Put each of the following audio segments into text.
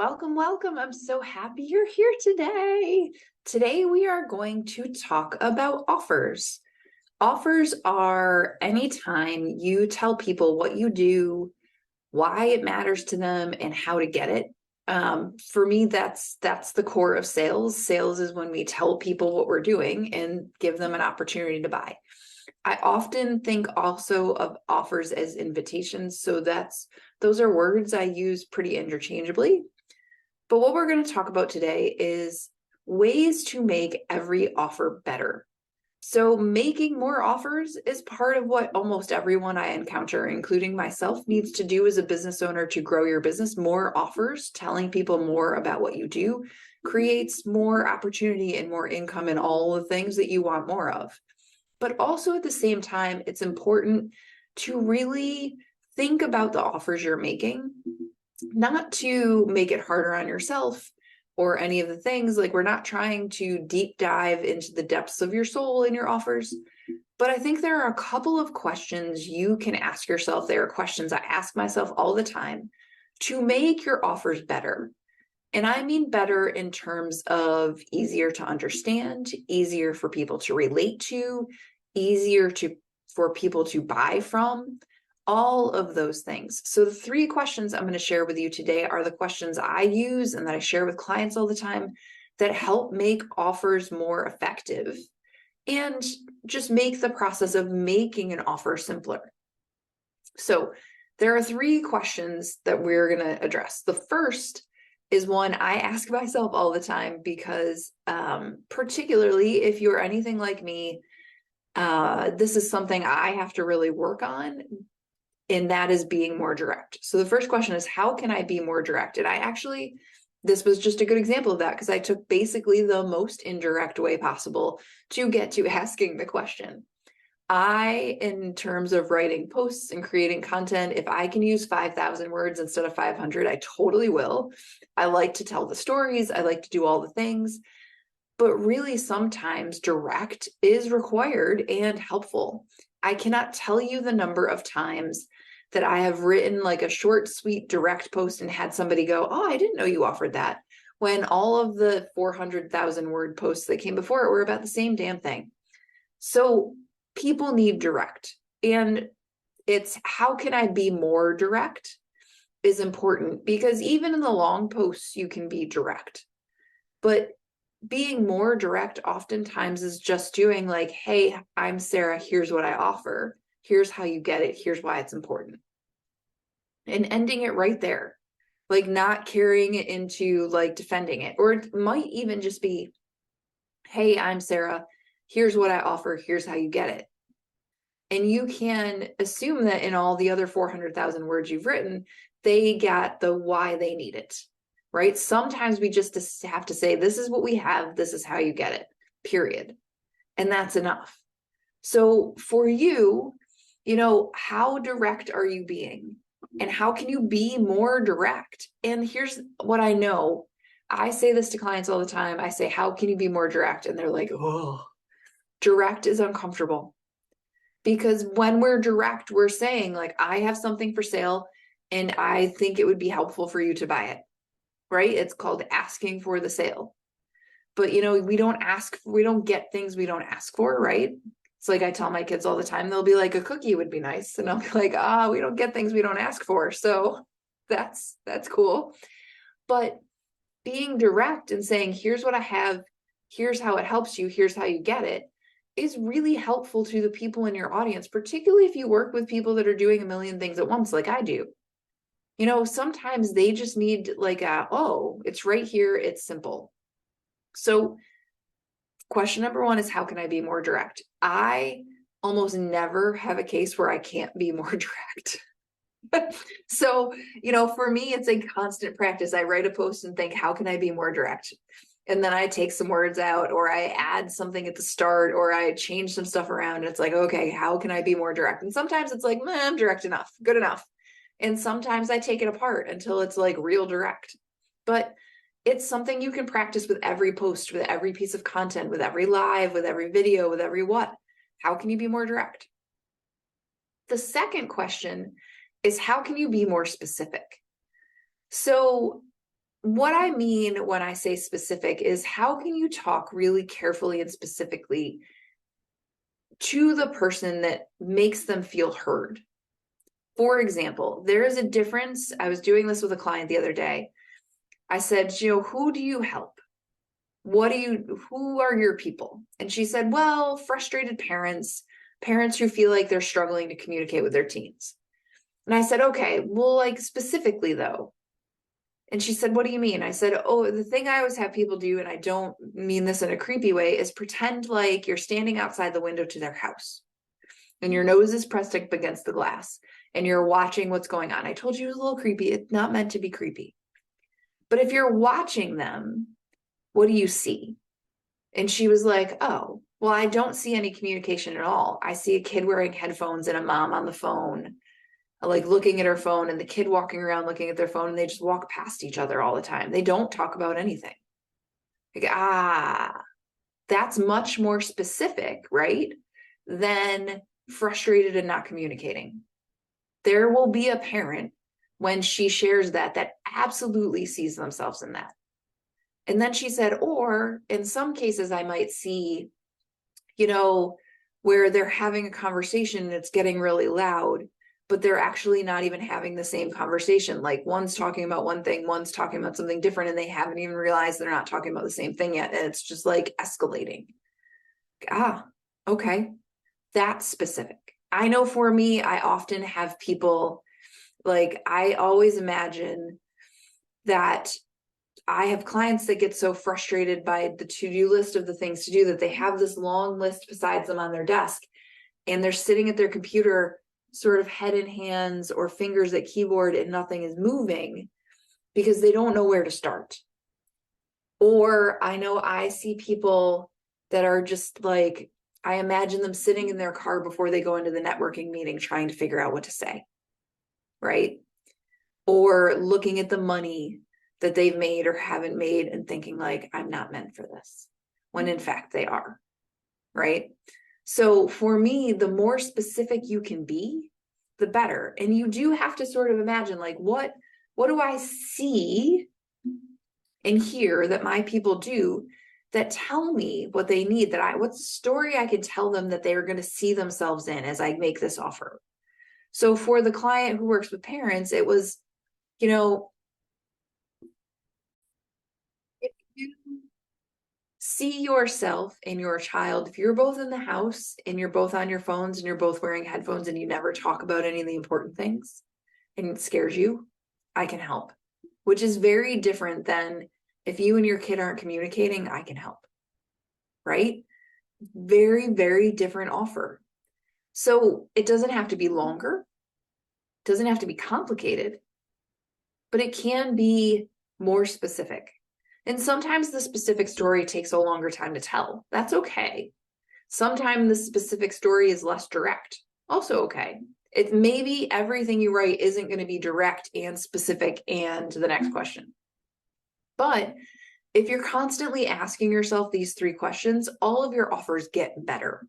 Welcome, welcome. I'm so happy you're here today. Today, we are going to talk about offers. Offers are anytime you tell people what you do, why it matters to them, and how to get it. For me, that's the core of sales. Sales is when we tell people what we're doing and give them an opportunity to buy. I often think also of offers as invitations. So those are words I use pretty interchangeably. But what we're going to talk about today is ways to make every offer better. So making more offers is part of what almost everyone I encounter, including myself, needs to do as a business owner to grow your business. More offers, telling people more about what you do, creates more opportunity and more income and all the things that you want more of. But also at the same time, it's important to really think about the offers you're making, not to make it harder on yourself or any of the things. Like, we're not trying to deep dive into the depths of your soul in your offers. But I think there are a couple of questions you can ask yourself. There are questions I ask myself all the time to make your offers better. And I mean better in terms of easier to understand, easier for people to relate to, easier for people to buy from, all of those things. So the three questions I'm going to share with you today are the questions I use and that I share with clients all the time that help make offers more effective and just make the process of making an offer simpler. So there are three questions that we're going to address. The first is one I ask myself all the time because particularly if you're anything like me, this is something I have to really work on, and that is being more direct. So the first question is, how can I be more direct? And this was just a good example of that because I took basically the most indirect way possible to get to asking the question. In terms of writing posts and creating content, if I can use 5,000 words instead of 500, I totally will. I like to tell the stories. I like to do all the things. But really, sometimes direct is required and helpful. I cannot tell you the number of times that I have written like a short, sweet, direct post and had somebody go, "Oh, I didn't know you offered that," when all of the 400,000 word posts that came before it were about the same damn thing. So people need direct. And it's how can I be more direct is important, because even in the long posts, you can be direct. But being more direct oftentimes is just doing like, "Hey, I'm Sarah. Here's what I offer. Here's how you get it. Here's why it's important." And ending it right there, like not carrying it into like defending it. Or it might even just be, "Hey, I'm Sarah. Here's what I offer. Here's how you get it." And you can assume that in all the other 400,000 words you've written, they got the why they need it, right? Sometimes we just have to say, "This is what we have. This is how you get it, period." And that's enough. So for you, how direct are you being? And how can you be more direct? And here's what I know. I say this to clients all the time. I say, "How can you be more direct?" And they're like, "Oh, direct is uncomfortable." Because when we're direct, we're saying like, "I have something for sale and I think it would be helpful for you to buy it," right? It's called asking for the sale. But we don't get things we don't ask for, right? It's like I tell my kids all the time, they'll be like, "A cookie would be nice." And I'll be like, we don't get things we don't ask for. So that's cool. But being direct and saying, "Here's what I have, here's how it helps you, here's how you get it," is really helpful to the people in your audience, particularly if you work with people that are doing a million things at once, like I do. Sometimes they just need like "Oh, it's right here, it's simple." So question number one is, how can I be more direct? I almost never have a case where I can't be more direct. So, for me, it's a constant practice. I write a post and think, how can I be more direct? And then I take some words out, or I add something at the start, or I change some stuff around. And it's like, okay, how can I be more direct? And sometimes it's like, I'm direct enough, good enough. And sometimes I take it apart until it's like real direct. But it's something you can practice with every post, with every piece of content, with every live, with every video, with every what. How can you be more direct? The second question is, how can you be more specific? So what I mean when I say specific is how can you talk really carefully and specifically to the person that makes them feel heard? For example, there is a difference. I was doing this with a client the other day. I said, who do you help? Who are your people? And she said, well, frustrated parents who feel like they're struggling to communicate with their teens. And I said, okay, well, like specifically though. And she said, what do you mean? I said, oh, the thing I always have people do, and I don't mean this in a creepy way, is pretend like you're standing outside the window to their house and your nose is pressed up against the glass and you're watching what's going on. I told you it was a little creepy. It's not meant to be creepy. But if you're watching them, what do you see? And she was like, oh, well, I don't see any communication at all. I see a kid wearing headphones and a mom on the phone, like looking at her phone, and the kid walking around looking at their phone, and they just walk past each other all the time. They don't talk about anything. Like, that's much more specific, right? Than frustrated and not communicating. There will be a parent when she shares that absolutely sees themselves in that. And then she said, or in some cases, I might see, where they're having a conversation and it's getting really loud, but they're actually not even having the same conversation. Like one's talking about one thing, one's talking about something different, and they haven't even realized they're not talking about the same thing yet. And it's just like escalating. Okay. That's specific. I know for me, I often have people, like, I always imagine that I have clients that get so frustrated by the to-do list of the things to do that they have this long list beside them on their desk, and they're sitting at their computer, sort of head in hands or fingers at keyboard, and nothing is moving because they don't know where to start. Or I know I see people that are just like, I imagine them sitting in their car before they go into the networking meeting trying to figure out what to say, right? Or looking at the money that they've made or haven't made and thinking like, I'm not meant for this, when in fact they are, right? So for me, the more specific you can be, the better. And you do have to sort of imagine, like, what do I see and hear that my people do that tell me what they need, what's the story I can tell them that they're going to see themselves in as I make this offer. So for the client who works with parents, it was, if you see yourself and your child, if you're both in the house and you're both on your phones and you're both wearing headphones and you never talk about any of the important things and it scares you, I can help, which is very different than if you and your kid aren't communicating, I can help, right? Very, very different offer. So it doesn't have to be longer, it doesn't have to be complicated, but it can be more specific. And sometimes the specific story takes a longer time to tell. That's okay. Sometimes the specific story is less direct. Also okay. It maybe everything you write isn't going to be direct and specific and the next question. But if you're constantly asking yourself these 3 questions, all of your offers get better.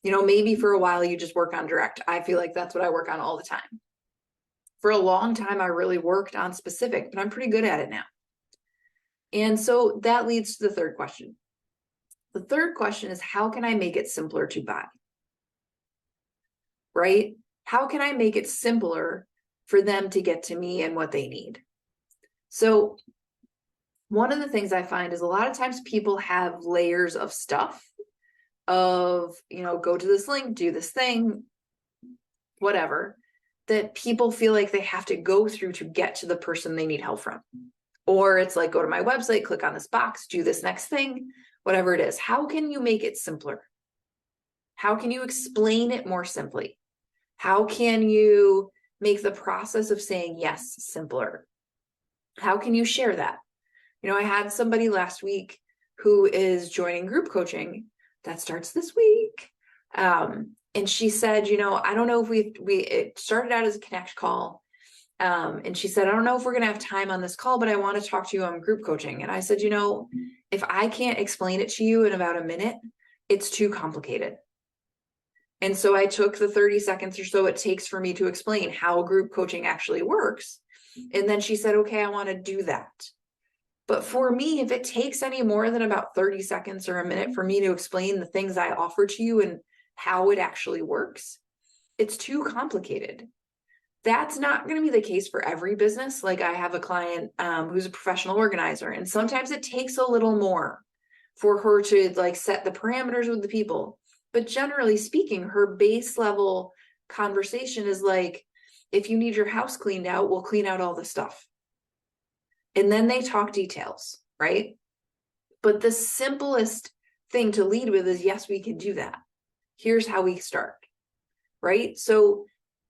Maybe for a while you just work on direct. I feel like that's what I work on all the time. For a long time, I really worked on specific, but I'm pretty good at it now. And so that leads to the 3rd question. The 3rd question is, how can I make it simpler to buy? Right? How can I make it simpler for them to get to me and what they need? So one of the things I find is a lot of times people have layers of stuff of, go to this link, do this thing, whatever, that people feel like they have to go through to get to the person they need help from. Or it's like, go to my website, click on this box, do this next thing, whatever it is. How can you make it simpler? How can you explain it more simply? How can you make the process of saying yes simpler? How can you share that? I had somebody last week who is joining group coaching that starts this week. And she said, I don't know if it started out as a connect call. And she said, I don't know if we're going to have time on this call, but I want to talk to you on group coaching. And I said, if I can't explain it to you in about a minute, it's too complicated. And so I took the 30 seconds or so it takes for me to explain how group coaching actually works. And then she said, okay, I want to do that. But for me, if it takes any more than about 30 seconds or a minute for me to explain the things I offer to you and how it actually works, it's too complicated. That's not going to be the case for every business. Like I have a client who's a professional organizer, and sometimes it takes a little more for her to like set the parameters with the people. But generally speaking, her base level conversation is like, if you need your house cleaned out, we'll clean out all the stuff. And then they talk details, right? But the simplest thing to lead with is, yes, we can do that. Here's how we start, right? So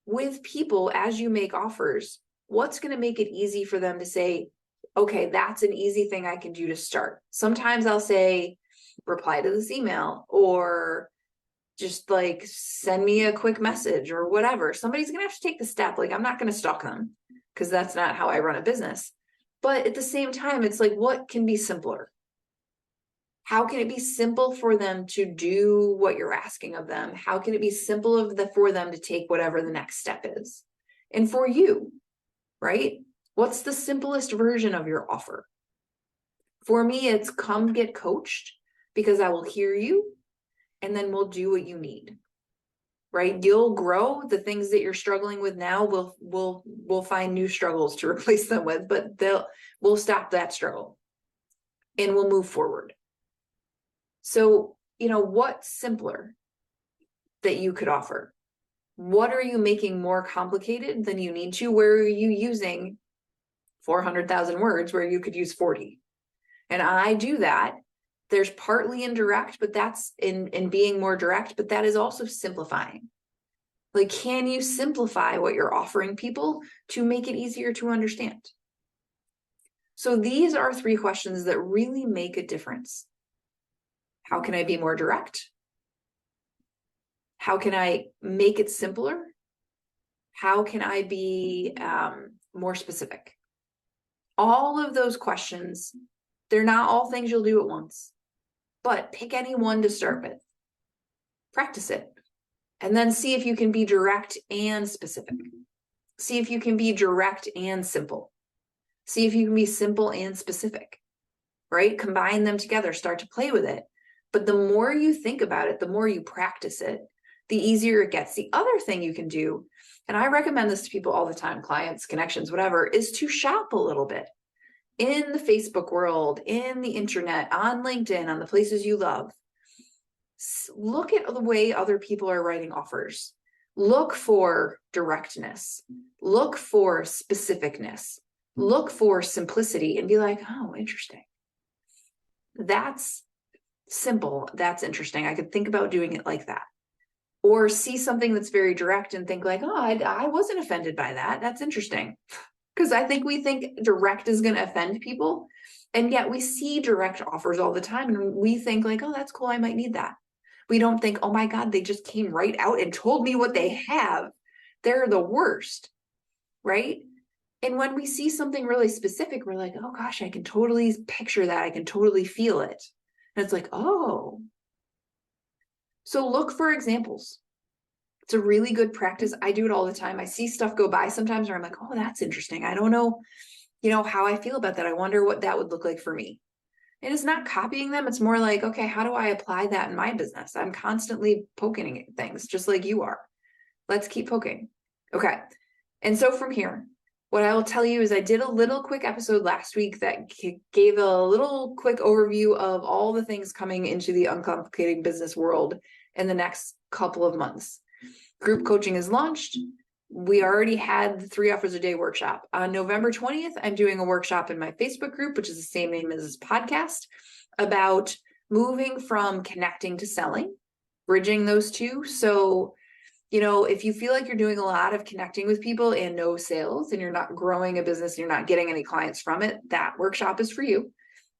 with people, as you make offers, what's going to make it easy for them to say, okay, that's an easy thing I can do to start. Sometimes I'll say, reply to this email, or just like send me a quick message or whatever. Somebody's going to have to take the step. Like I'm not going to stalk them because that's not how I run a business. But at the same time, it's like, what can be simpler? How can it be simple for them to do what you're asking of them? How can it be simple for them to take whatever the next step is? And for you, right? What's the simplest version of your offer? For me, it's come get coached, because I will hear you and then we'll do what you need, right? You'll grow. The things that you're struggling with now, we'll find new struggles to replace them with, but we'll stop that struggle and we'll move forward. So, what's simpler that you could offer? What are you making more complicated than you need to? Where are you using 400,000 words where you could use 40? And I do that. There's partly indirect, but that's in being more direct, but that is also simplifying. Like, can you simplify what you're offering people to make it easier to understand? So these are 3 questions that really make a difference. How can I be more direct? How can I make it simpler? How can I be more specific? All of those questions, they're not all things you'll do at once, but pick any one to start with. Practice it. And then see if you can be direct and specific. See if you can be direct and simple. See if you can be simple and specific, right? Combine them together, start to play with it. But the more you think about it, the more you practice it, the easier it gets. The other thing you can do, and I recommend this to people all the time, clients, connections, whatever, is to shop a little bit in the Facebook world, in the internet, on LinkedIn, on the places you love. Look at the way other people are writing offers. Look for directness. Look for specificness. Look for simplicity and be like, oh, interesting. That's simple. That's interesting. I could think about doing it like that. Or see something that's very direct and think like, oh, I wasn't offended by that. That's interesting. Because I think we think direct is going to offend people. And yet we see direct offers all the time. And we think like, oh, that's cool. I might need that. We don't think, oh my God, they just came right out and told me what they have. They're the worst, right? And when we see something really specific, we're like, oh gosh, I can totally picture that. I can totally feel it. And it's like, oh. So look for examples. It's a really good practice. I do it all the time. I see stuff go by sometimes where I'm like, oh, that's interesting. I don't know, how I feel about that. I wonder what that would look like for me. And it's not copying them. It's more like, okay, how do I apply that in my business? I'm constantly poking at things just like you are. Let's keep poking. Okay. And so from here, what I will tell you is I did a little quick episode last week that gave a little quick overview of all the things coming into the Uncomplicating business world in the next couple of months. Group coaching is launched. We already had the 3 offers a day workshop. On November 20th, I'm doing a workshop in my Facebook group, which is the same name as this podcast, about moving from connecting to selling, bridging those two. So, if you feel like you're doing a lot of connecting with people and no sales, and you're not growing a business, and you're not getting any clients from it, that workshop is for you,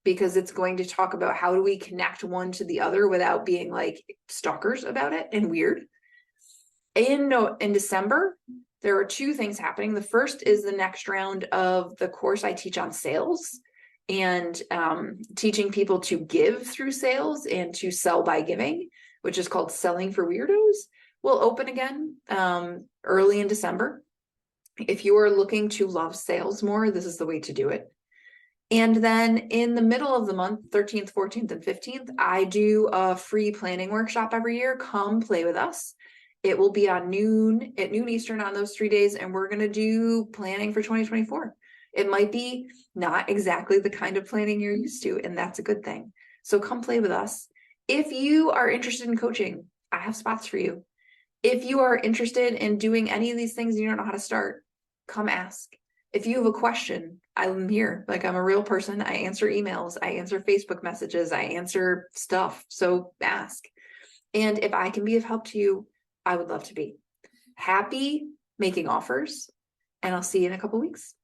because it's going to talk about how do we connect one to the other without being like stalkers about it and weird. In December, there are 2 things happening. The first is the next round of the course I teach on sales and teaching people to give through sales and to sell by giving, which is called Selling for Weirdos, will open again early in December. If you are looking to love sales more, this is the way to do it. And then in the middle of the month, 13th, 14th, and 15th, I do a free planning workshop every year. Come play with us. It will be at noon Eastern on those 3 days, and we're going to do planning for 2024. It might be not exactly the kind of planning you're used to, and that's a good thing. So come play with us. If you are interested in coaching, I have spots for you. If you are interested in doing any of these things and you don't know how to start, come ask. If you have a question, I'm here. Like, I'm a real person. I answer emails, I answer Facebook messages, I answer stuff. So ask. And if I can be of help to you, I would love to be. Happy making offers, and I'll see you in a couple weeks.